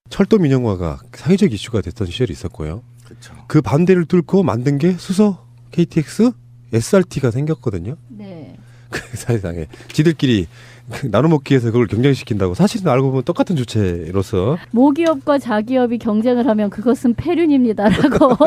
철도 민영화가 사회적 이슈가 됐던 시절이 있었고요. 그렇죠. 그 반대를 뚫고 만든 게 수서 KTX SRT가 생겼거든요. 네. 그 사실상에 지들끼리 나눠 먹기에서 그걸 경쟁시킨다고 사실은 알고 보면 똑같은 주체로서 모기업과 자기업이 경쟁을 하면 그것은 폐륜입니다라고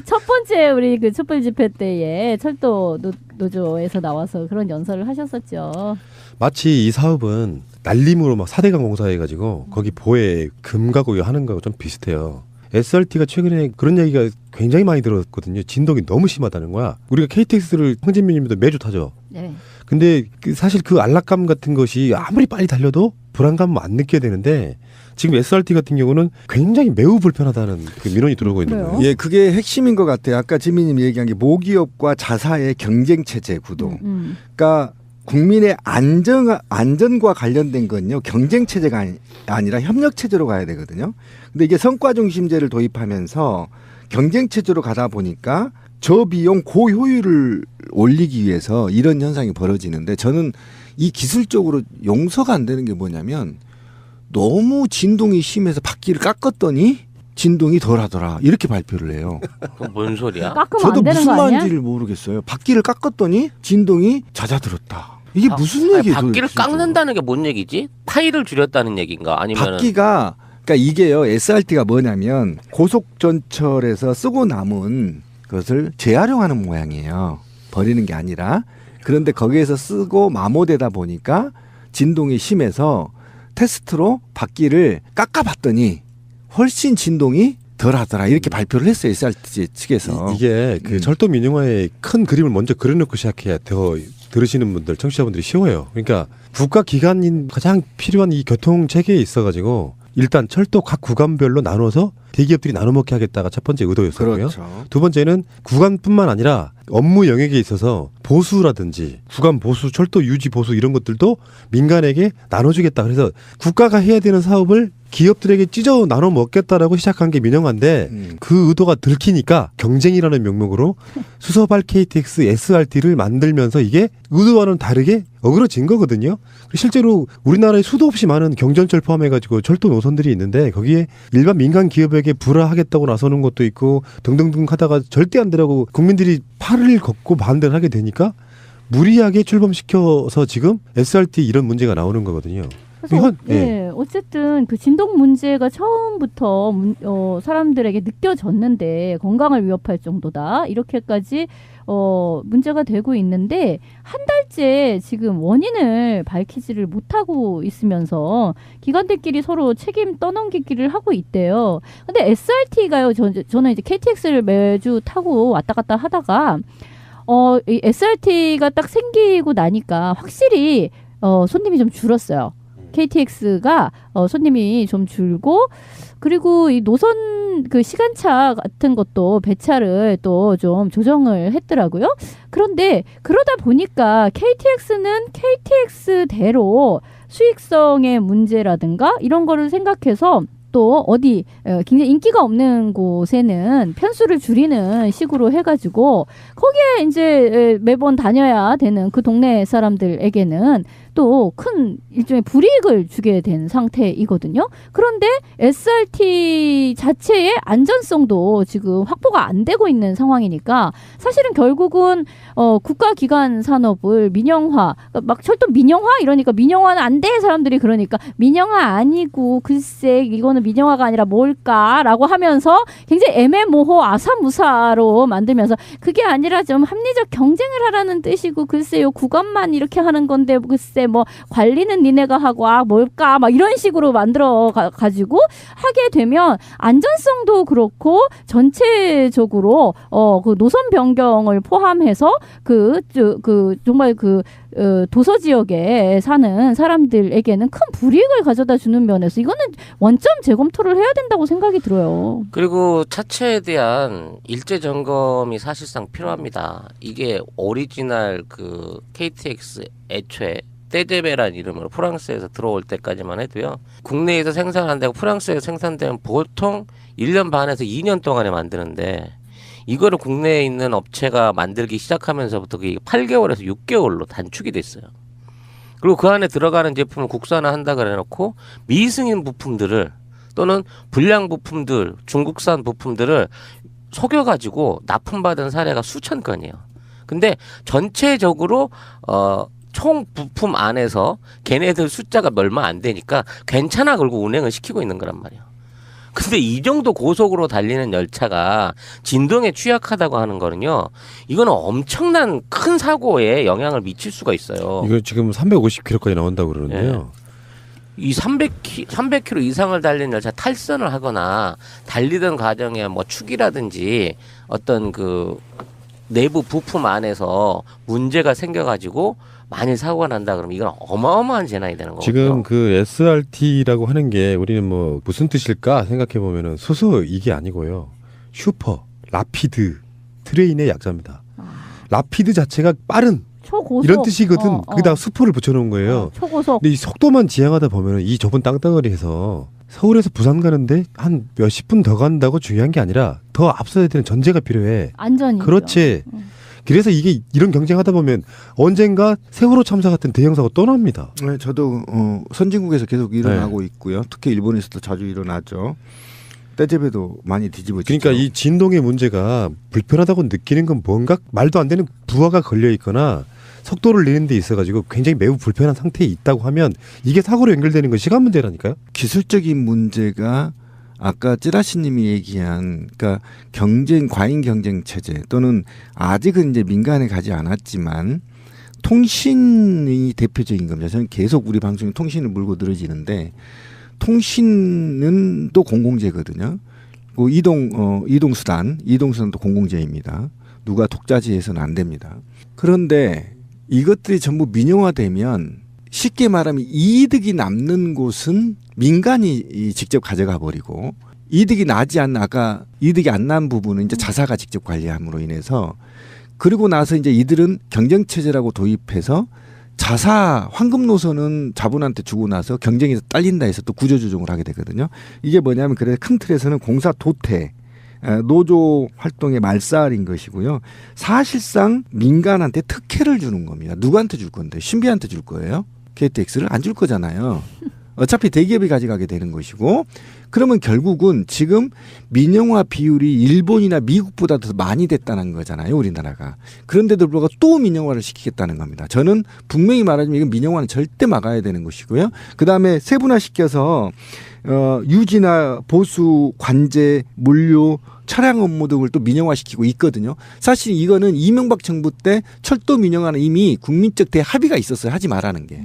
첫 번째 우리 그 촛불 집회 때에 철도 노조에서 나와서 그런 연설을 하셨었죠. 마치 이 사업은 날림으로 막 4대강 공사해가지고 거기 보에 금 가고 하는 거하고 좀 비슷해요. SRT가 최근에 그런 얘기가 굉장히 많이 들었거든요. 진동이 너무 심하다는 거야. 우리가 KTX를 황진민님도 매주 타죠. 네. 근데 사실 그 안락감 같은 것이 아무리 빨리 달려도 불안감은 안 느껴야 되는데 지금 SRT 같은 경우는 굉장히 매우 불편하다는 그 민원이 들어오고 있는 그래요? 거예요. 예, 그게 핵심인 것 같아요. 아까 지민님이 얘기한 게 모기업과 자사의 경쟁 체제 구도. 그러니까 국민의 안전과 관련된 건요 경쟁 체제가 아니라 협력 체제로 가야 되거든요. 근데 이게 성과 중심제를 도입하면서 경쟁 체제로 가다 보니까 저비용 고효율을 올리기 위해서 이런 현상이 벌어지는데 저는 이 기술적으로 용서가 안 되는 게 뭐냐면 너무 진동이 심해서 바퀴를 깎았더니 진동이 덜하더라 이렇게 발표를 해요. 그건 뭔 소리야? 깎으면 저도 안 되는 무슨 거 아니야? 말인지를 모르겠어요. 바퀴를 깎았더니 진동이 잦아들었다. 이게 무슨 얘기예요? 바퀴를 깎는다는 게 뭔 얘기지? 파이를 줄였다는 얘기인가? 아니면 바퀴가 그러니까 이게요. SRT가 뭐냐면 고속전철에서 쓰고 남은 것을 재활용하는 모양이에요. 버리는 게 아니라. 그런데 거기에서 쓰고 마모되다 보니까 진동이 심해서 테스트로 바퀴를 깎아봤더니 훨씬 진동이 덜하더라 이렇게 발표를 했어요. SRT 측에서. 이게 그 철도 민영화의 큰 그림을 먼저 그려놓고 시작해야 더 들으시는 분들, 청취자분들이 쉬워요. 그러니까 국가 기관인 가장 필요한 이 교통 체계에 있어가지고 일단 철도 각 구간별로 나눠서 대기업들이 나눠 먹게 하겠다가 첫 번째 의도였었고요. 그렇죠. 두 번째는 구간뿐만 아니라 업무 영역에 있어서 보수라든지 구간 보수, 철도 유지 보수 이런 것들도 민간에게 나눠주겠다. 그래서 국가가 해야 되는 사업을 기업들에게 찢어 나눠 먹겠다라고 시작한 게 민영화인데 그 의도가 들키니까 경쟁이라는 명목으로 수서발 KTX, SRT를 만들면서 이게 의도와는 다르게 어그러진 거거든요. 실제로 우리나라에 수도 없이 많은 경전철 포함해가지고 철도 노선들이 있는데 거기에 일반 민간 기업에게 불화하겠다고 나서는 것도 있고 등등등 하다가 절대 안 되라고 국민들이 팔을 걷고 반대를 하게 되니까 무리하게 출범시켜서 지금 SRT 이런 문제가 나오는 거거든요. 그래서 어쨌든 그 진동 문제가 처음부터 사람들에게 느껴졌는데 건강을 위협할 정도다 이렇게까지 문제가 되고 있는데 한 달째 지금 원인을 밝히지를 못하고 있으면서 기관들끼리 서로 책임 떠넘기기를 하고 있대요. 근데 SRT가요. 저는 이제 KTX를 매주 타고 왔다 갔다 하다가 이 SRT가 딱 생기고 나니까 확실히 손님이 좀 줄었어요. KTX가 손님이 좀 줄고 그리고 이 노선 그 시간차 같은 것도 배차를 또 좀 조정을 했더라고요. 그런데 그러다 보니까 KTX는 KTX대로 수익성의 문제라든가 이런 거를 생각해서 또 어디 굉장히 인기가 없는 곳에는 편수를 줄이는 식으로 해가지고 거기에 이제 매번 다녀야 되는 그 동네 사람들에게는 또 큰 일종의 불이익을 주게 된 상태이거든요. 그런데 SRT 자체의 안전성도 지금 확보가 안 되고 있는 상황이니까 사실은 결국은 국가기관 산업을 민영화, 막 철도 민영화 이러니까 민영화는 안 돼 사람들이 그러니까 민영화 아니고 글쎄 이거는 민영화가 아니라 뭘까라고 하면서 굉장히 애매모호 아사무사로 만들면서 그게 아니라 좀 합리적 경쟁을 하라는 뜻이고 글쎄요 구간만 이렇게 하는 건데 글쎄 뭐 관리는 니네가 하고 뭘까 막 이런 식으로 만들어 가지고 하게 되면 안전성도 그렇고 전체적으로 그 노선 변경을 포함해서 그 정말 그 도서 지역에 사는 사람들에게는 큰 불이익을 가져다 주는 면에서 이거는 원점 재검토를 해야 된다고 생각이 들어요. 그리고 차체에 대한 일제 점검이 사실상 필요합니다. 이게 오리지널 그 KTX 애초에 떼제베란 이름으로 프랑스에서 들어올 때까지만 해도요. 국내에서 생산 안 되고 프랑스에서 생산되면 보통 1년 반에서 2년 동안에 만드는데 이거를 국내에 있는 업체가 만들기 시작하면서부터 그게 8개월에서 6개월로 단축이 됐어요. 그리고 그 안에 들어가는 제품을 국산화한다 그래놓고 미승인 부품들을 또는 불량 부품들, 중국산 부품들을 속여가지고 납품받은 사례가 수천 건이에요. 근데 전체적으로 총 부품 안에서 걔네들 숫자가 얼마 안 되니까 괜찮아 걸고 운행을 시키고 있는 거란 말이에요. 근데 이 정도 고속으로 달리는 열차가 진동에 취약하다고 하는 거는요, 이거는 엄청난 큰 사고에 영향을 미칠 수가 있어요. 이거 지금 350km까지 나온다고 그러는데요. 이 300km 이상을 달리는 열차 탈선을 하거나 달리던 과정에 뭐 축이라든지 어떤 그 내부 부품 안에서 문제가 생겨가지고 만일 사고가 난다 그러면 이건 어마어마한 재난이 되는 거죠. 지금 그 SRT라고 하는 게 우리는 뭐 무슨 뜻일까 생각해 보면은 소소 이게 아니고요. 슈퍼, 라피드, 트레인의 약자입니다. 라피드 자체가 빠른 초고속 이런 뜻이거든. 거기다 수포를 붙여놓은 거예요. 초고속. 근데 이 속도만 지향하다 보면은 이 좁은 땅덩어리에서 서울에서 부산 가는데 한 몇십 분 더 간다고 중요한 게 아니라 더 앞서야 되는 전제가 필요해. 안전이죠. 그렇지. 그래서 이게 이런 경쟁하다 보면 언젠가 세월호 참사 같은 대형 사고 또 납니다. 네, 저도 선진국에서 계속 일어나고 있고요. 특히 일본에서도 자주 일어나죠. 떼제베도 많이 뒤집어지죠. 그러니까 이 진동의 문제가 불편하다고 느끼는 건 뭔가 말도 안 되는 부하가 걸려 있거나 속도를 내는 데 있어가지고 굉장히 매우 불편한 상태에 있다고 하면 이게 사고로 연결되는 건 시간 문제라니까요. 기술적인 문제가 아까 찌라시님이 얘기한 그러니까 과잉 경쟁 체제 또는 아직은 이제 민간에 가지 않았지만 통신이 대표적인 겁니다. 저는 계속 우리 방송에 통신을 물고 늘어지는데 통신은 또 공공재거든요. 그 이동수단도 공공재입니다. 누가 독자지해서는 안 됩니다. 그런데 이것들이 전부 민영화되면 쉽게 말하면 이득이 남는 곳은 민간이 직접 가져가 버리고 이득이 나지 않는 아까 이득이 안 난 부분은 이제 자사가 직접 관리함으로 인해서 그리고 나서 이제 이들은 경쟁체제라고 도입해서 자사 황금 노선은 자본한테 주고 나서 경쟁에서 딸린다 해서 또 구조조정을 하게 되거든요. 이게 뭐냐면 그래 큰 틀에서는 공사 도태 노조 활동의 말살인 것이고요. 사실상 민간한테 특혜를 주는 겁니다. 누구한테 줄 건데? 신비한테 줄 거예요? KTX를 안 줄 거잖아요. 어차피 대기업이 가져가게 되는 것이고 그러면 결국은 지금 민영화 비율이 일본이나 미국보다 더 많이 됐다는 거잖아요. 우리나라가. 그런데도 불구하고 또 민영화를 시키겠다는 겁니다. 저는 분명히 말하자면 이건 민영화는 절대 막아야 되는 것이고요. 그다음에 세분화시켜서 유지나 보수, 관제, 물류, 차량 업무 등을 또 민영화시키고 있거든요. 사실 이거는 이명박 정부 때 철도 민영화는 이미 국민적 대합의가 있었어요. 하지 말라는 게.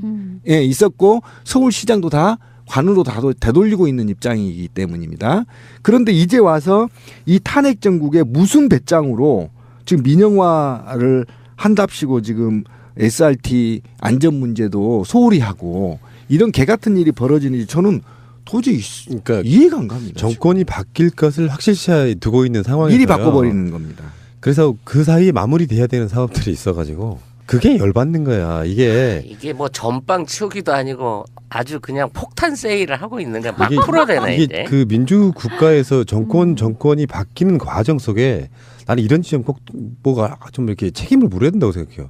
예, 있었고 서울시장도 다 관으로 다 되돌리고 있는 입장이기 때문입니다. 그런데 이제 와서 이 탄핵 정국의 무슨 배짱으로 지금 민영화를 한답시고 지금 SRT 안전 문제도 소홀히 하고 이런 개 같은 일이 벌어지는지 저는 도저히 그러니까 이해가 안 갑니다. 정권이 바뀔 것을 확실시에 두고 있는 상황이에요. 미리 바꿔버리는 겁니다. 그래서 그 사이에 마무리돼야 되는 사업들이 있어가지고 그게 열받는 거야. 이게 뭐 전빵 치우기도 아니고 아주 그냥 폭탄 세일을 하고 있는 게 막 풀어대네 이게 이제. 그 민주 국가에서 정권이 바뀌는 과정 속에 나는 이런 지점 꼭 뭐가 좀 이렇게 책임을 물어야 된다고 생각해요.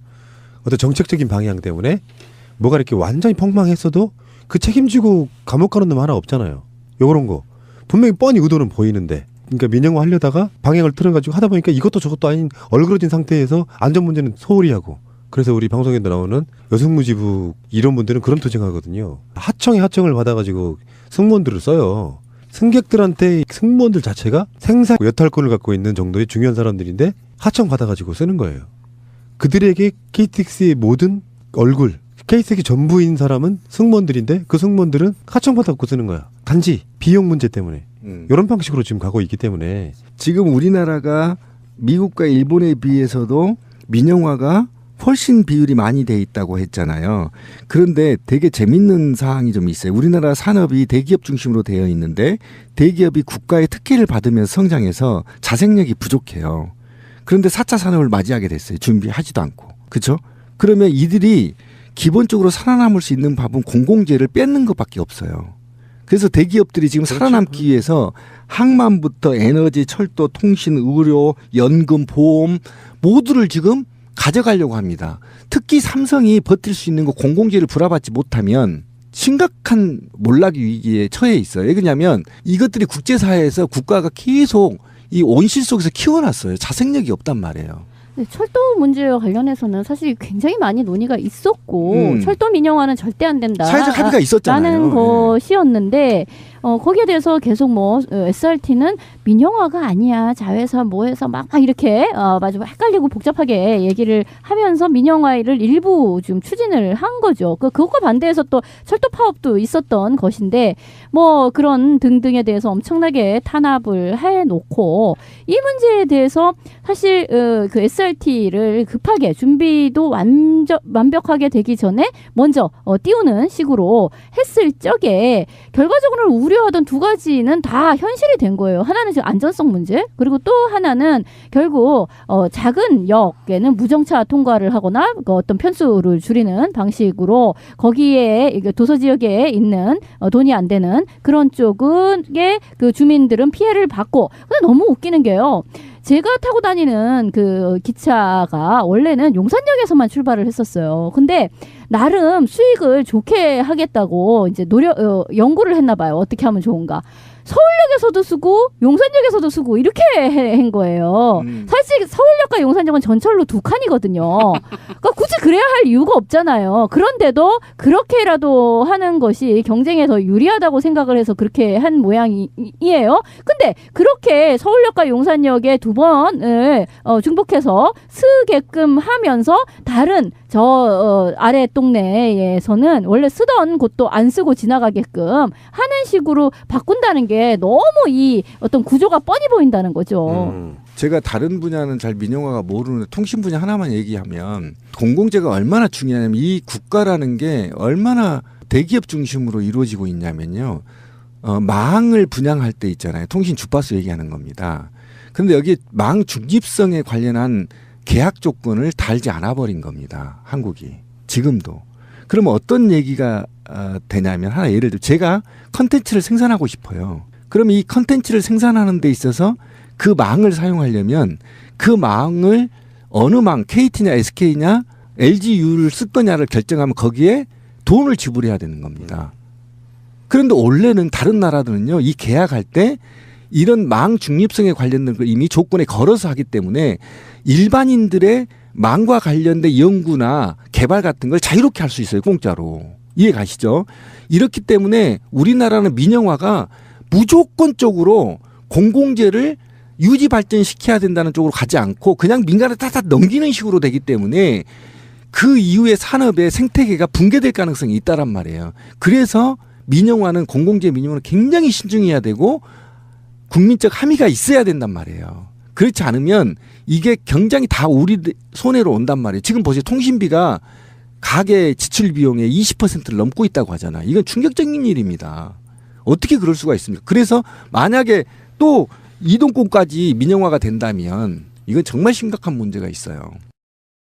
어떤 정책적인 방향 때문에 뭐가 이렇게 완전히 폭망했어도 그 책임지고 감옥 가는 놈 하나 없잖아요. 요런 거 분명히 뻔히 의도는 보이는데 그러니까 민영화 하려다가 방향을 틀어가지고 하다 보니까 이것도 저것도 아닌 얼그러진 상태에서 안전 문제는 소홀히 하고 그래서 우리 방송에도 나오는 여성무지부 이런 분들은 그런 투쟁하거든요. 하청을 받아가지고 승무원들을 써요. 승객들한테 승무원들 자체가 생사 여탈권을 갖고 있는 정도의 중요한 사람들인데 하청 받아가지고 쓰는 거예요. 그들에게 KTX의 모든 얼굴 KTX 전부인 사람은 승무원들인데 그 승무원들은 하청 받아갖고 쓰는 거야. 단지 비용 문제 때문에. 이런 방식으로 지금 가고 있기 때문에 지금 우리나라가 미국과 일본에 비해서도 민영화가 훨씬 비율이 많이 돼 있다고 했잖아요. 그런데 되게 재밌는 사항이 좀 있어요. 우리나라 산업이 대기업 중심으로 되어 있는데 대기업이 국가의 특혜를 받으면서 성장해서 자생력이 부족해요. 그런데 4차 산업을 맞이하게 됐어요. 준비하지도 않고. 그렇죠? 그러면 이들이 기본적으로 살아남을 수 있는 밥은 공공재를 뺏는 것밖에 없어요. 그래서 대기업들이 지금 살아남기 위해서 항만부터 에너지, 철도, 통신, 의료, 연금, 보험 모두를 지금 가져가려고 합니다. 특히 삼성이 버틸 수 있는 거 공공재를 불화받지 못하면 심각한 몰락 위기에 처해 있어요. 왜 그러냐면 이것들이 국제사회에서 국가가 계속 이 온실 속에서 키워놨어요. 자생력이 없단 말이에요. 네, 철도 문제와 관련해서는 사실 굉장히 많이 논의가 있었고 철도 민영화는 절대 안 된다. 사회적 합의가 있었잖아요. 라는 것이었는데 거기에 대해서 계속 뭐 SRT는 민영화가 아니야. 자회사 뭐해서 막 이렇게 마주 헷갈리고 복잡하게 얘기를 하면서 민영화를 일부 좀 추진을 한 거죠. 그것과 반대해서 또 철도 파업도 있었던 것인데 뭐 그런 등등에 대해서 엄청나게 탄압을 해놓고 이 문제에 대해서 사실 그 SRT를 급하게 준비도 완벽하게 되기 전에 먼저 띄우는 식으로 했을 적에 결과적으로 우려하던 두 가지는 다 현실이 된 거예요. 하나는 지금 안전성 문제, 그리고 또 하나는 결국 작은 역에는 무정차 통과를 하거나 어떤 편수를 줄이는 방식으로 거기에 도서 지역에 있는 돈이 안 되는 그런 쪽에 그 주민들은 피해를 받고. 근데 너무 웃기는 게요. 제가 타고 다니는 그 기차가 원래는 용산역에서만 출발을 했었어요. 근데 나름 수익을 좋게 하겠다고 이제 연구를 했나 봐요. 어떻게 하면 좋은가. 서울역에서도 쓰고 용산역에서도 쓰고 이렇게 한 거예요. 사실 서울역과 용산역은 전철로 두 칸이거든요. 그러니까 굳이 그래야 할 이유가 없잖아요. 그런데도 그렇게라도 하는 것이 경쟁에 더 유리하다고 생각을 해서 그렇게 한 모양이에요. 근데 그렇게 서울역과 용산역에 두 번을 중복해서 쓰게끔 하면서 다른 아래 동네에서는 원래 쓰던 곳도 안 쓰고 지나가게끔 하는 식으로 바꾼다는 게 너무 이 어떤 구조가 뻔히 보인다는 거죠. 제가 다른 분야는 잘 민영화가 모르는데 통신 분야 하나만 얘기하면 공공재가 얼마나 중요하냐면 이 국가라는 게 얼마나 대기업 중심으로 이루어지고 있냐면요. 망을 분양할 때 있잖아요. 통신 주파수 얘기하는 겁니다. 그런데 여기 망 중립성에 관련한 계약 조건을 달지 않아 버린 겁니다. 한국이. 지금도. 그러면 어떤 얘기가 되냐면 하나 예를 들어 제가 컨텐츠를 생산하고 싶어요. 그럼 이 컨텐츠를 생산하는 데 있어서 그 망을 사용하려면 그 망을 어느 망 KT냐 SK냐 LGU를 쓸 거냐를 결정하면 거기에 돈을 지불해야 되는 겁니다. 그런데 원래는 다른 나라들은요. 이 계약할 때 이런 망 중립성에 관련된 걸 이미 조건에 걸어서 하기 때문에 일반인들의 망과 관련된 연구나 개발 같은 걸 자유롭게 할 수 있어요. 공짜로. 이해 가시죠? 이렇기 때문에 우리나라는 민영화가 무조건적으로 공공재를 유지 발전시켜야 된다는 쪽으로 가지 않고 그냥 민간에 따다 넘기는 식으로 되기 때문에 그 이후에 산업의 생태계가 붕괴될 가능성이 있다란 말이에요. 그래서 민영화는 공공재 민영화는 굉장히 신중해야 되고 국민적 함의가 있어야 된단 말이에요. 그렇지 않으면 이게 굉장히 다 우리 손해로 온단 말이에요. 지금 보세요. 통신비가 가계 지출 비용의 20%를 넘고 있다고 하잖아요. 이건 충격적인 일입니다. 어떻게 그럴 수가 있습니까? 그래서 만약에 또 이동권까지 민영화가 된다면 이건 정말 심각한 문제가 있어요.